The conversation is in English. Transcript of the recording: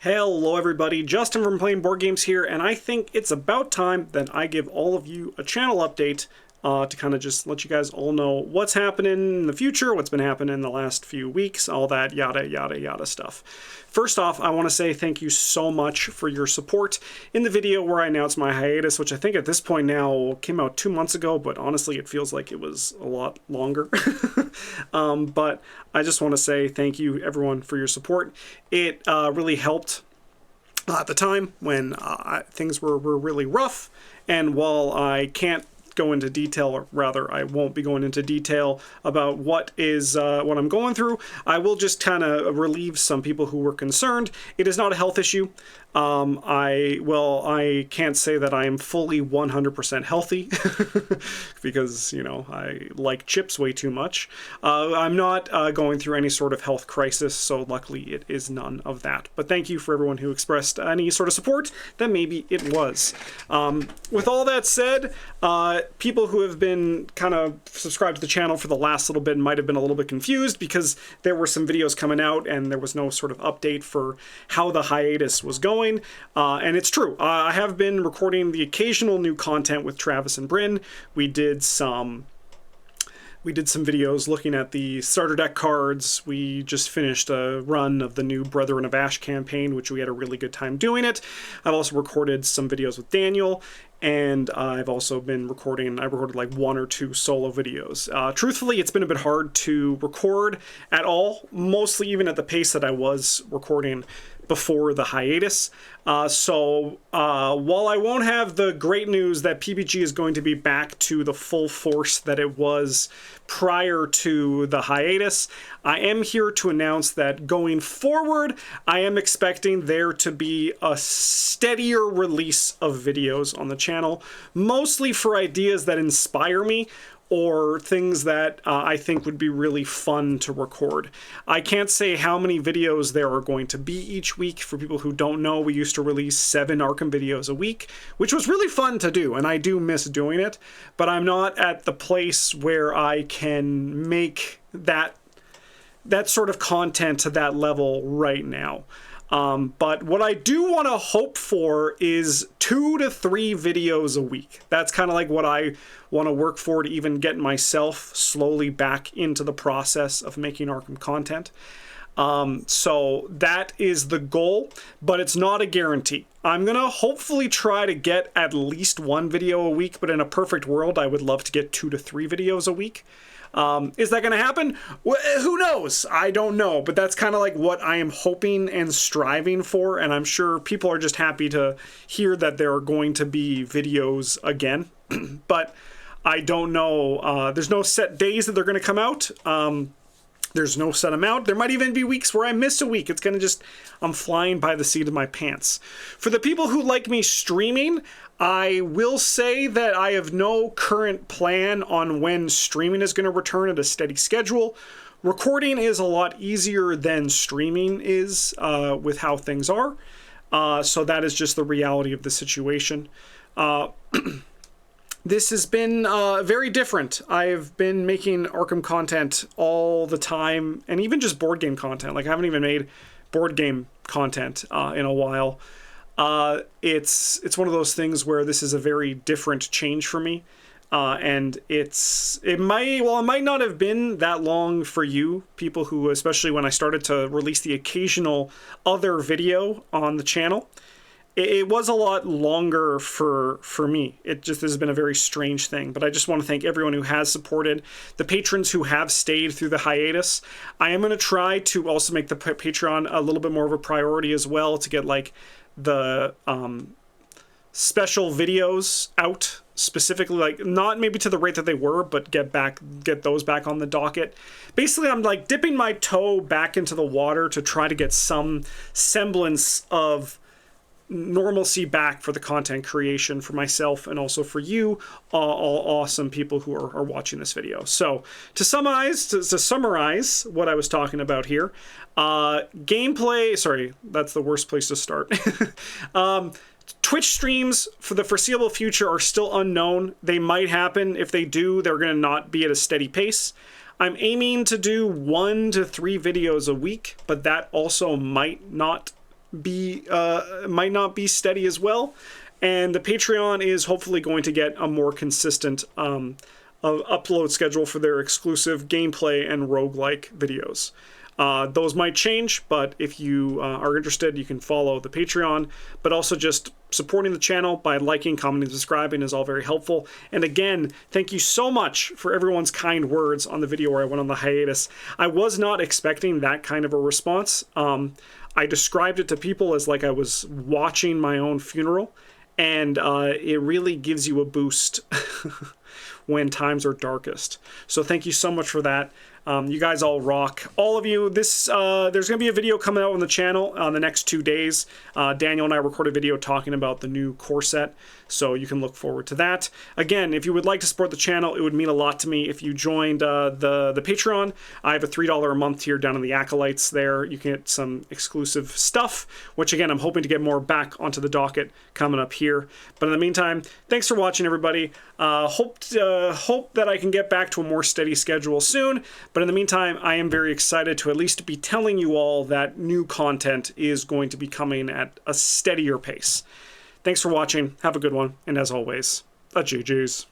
Hello everybody, Justin from Playing Board Games here, and I think it's about time that I give all of you a channel update to kind of just let you guys all know what's happening in the future, what's been happening in the last few weeks, all that yada yada yada stuff. First off, I want to say thank you so much for your support in the video where I announced my hiatus, which I think at this point now came out 2 months ago, but honestly it feels like it was a lot longer. But I just want to say thank you everyone for your support. It really helped at the time when things were really rough, and while I can't go into detail, or rather I won't be going into detail about what I'm going through, I will just kind of relieve some people who were concerned. It is not a health issue. I can't say that I am fully 100% healthy because, you know, I like chips way too much. I'm not going through any sort of health crisis, so luckily it is none of that. But thank you for everyone who expressed any sort of support that maybe it was. With all that said, people who have been kind of subscribed to the channel for the last little bit might have been a little bit confused because there were some videos coming out and there was no sort of update for how the hiatus was going. And it's true. I have been recording the occasional new content with Travis and Bryn. We did some videos looking at the starter deck cards. We just finished a run of the new Brethren of Ash campaign, which we had a really good time doing it. I've also recorded some videos with Daniel, and I've also been recording, I recorded like 1 or 2 solo videos. Truthfully, it's been a bit hard to record at all, mostly even at the pace that I was recording before the hiatus. So while I won't have the great news that PBG is going to be back to the full force that it was prior to the hiatus, I am here to announce that going forward, I am expecting there to be a steadier release of videos on the channel, mostly for ideas that inspire me, or things that I think would be really fun to record. I can't say how many videos there are going to be each week. For people who don't know, we used to release 7 Arkham videos a week, which was really fun to do, and I do miss doing it, but I'm not at the place where I can make that sort of content to that level right now. But what I do want to hope for is 2 to 3 videos a week. That's kind of like what I want to work for to even get myself slowly back into the process of making Arkham content. So that is the goal, but it's not a guarantee. I'm going to hopefully try to get at least 1 video a week, but in a perfect world, I would love to get 2 to 3 videos a week. Is that going to happen? Well, who knows? I don't know, but that's kind of like what I am hoping and striving for, and I'm sure people are just happy to hear that there are going to be videos again, but I don't know. There's no set days that they're going to come out. There's no set amount. There might even be weeks where I miss a week. It's going to just, I'm flying by the seat of my pants. For the people who like me streaming, I will say that I have no current plan on when streaming is going to return at a steady schedule. Recording is a lot easier than streaming is with how things are. So that is just the reality of the situation. This has been very different. I've been making Arkham content all the time, and even just board game content. Like, I haven't even made board game content in a while. It's one of those things where this is a very different change for me, and it might not have been that long for you people who, especially when I started to release the occasional other video on the channel. It was a lot longer for me. It just has been a very strange thing, but I just want to thank everyone who has supported, the patrons who have stayed through the hiatus. I am going to try to also make the Patreon a little bit more of a priority as well, to get like the special videos out specifically, like not maybe to the rate that they were, but get those back on the docket. Basically, I'm like dipping my toe back into the water to try to get some semblance of normalcy back for the content creation for myself and also for you, all awesome people who are watching this video. So to summarize what I was talking about here, gameplay, sorry, that's the worst place to start. Twitch streams for the foreseeable future are still unknown. They might happen. If they do, they're going to not be at a steady pace. I'm aiming to do 1 to 3 videos a week, but that also might not be steady as well. And the Patreon is hopefully going to get a more consistent upload schedule for their exclusive gameplay and roguelike videos. Those might change, but if you are interested, you can follow the Patreon. But also just supporting the channel by liking, commenting, subscribing is all very helpful. And again, thank you so much for everyone's kind words on the video where I went on the hiatus. I was not expecting that kind of a response. I described it to people as like I was watching my own funeral, and it really gives you a boost when times are darkest. So thank you so much for that. You guys all rock. All of you, there's going to be a video coming out on the channel on the next 2 days. Daniel and I recorded a video talking about the new core set, so you can look forward to that. Again, if you would like to support the channel, it would mean a lot to me if you joined the Patreon. I have a $3 a month tier down in the Acolytes there. You can get some exclusive stuff, which again, I'm hoping to get more back onto the docket coming up here. But in the meantime, thanks for watching, everybody. Hope that I can get back to a more steady schedule soon. But in the meantime, I am very excited to at least be telling you all that new content is going to be coming at a steadier pace. Thanks for watching. Have a good one. And as always, a GG's.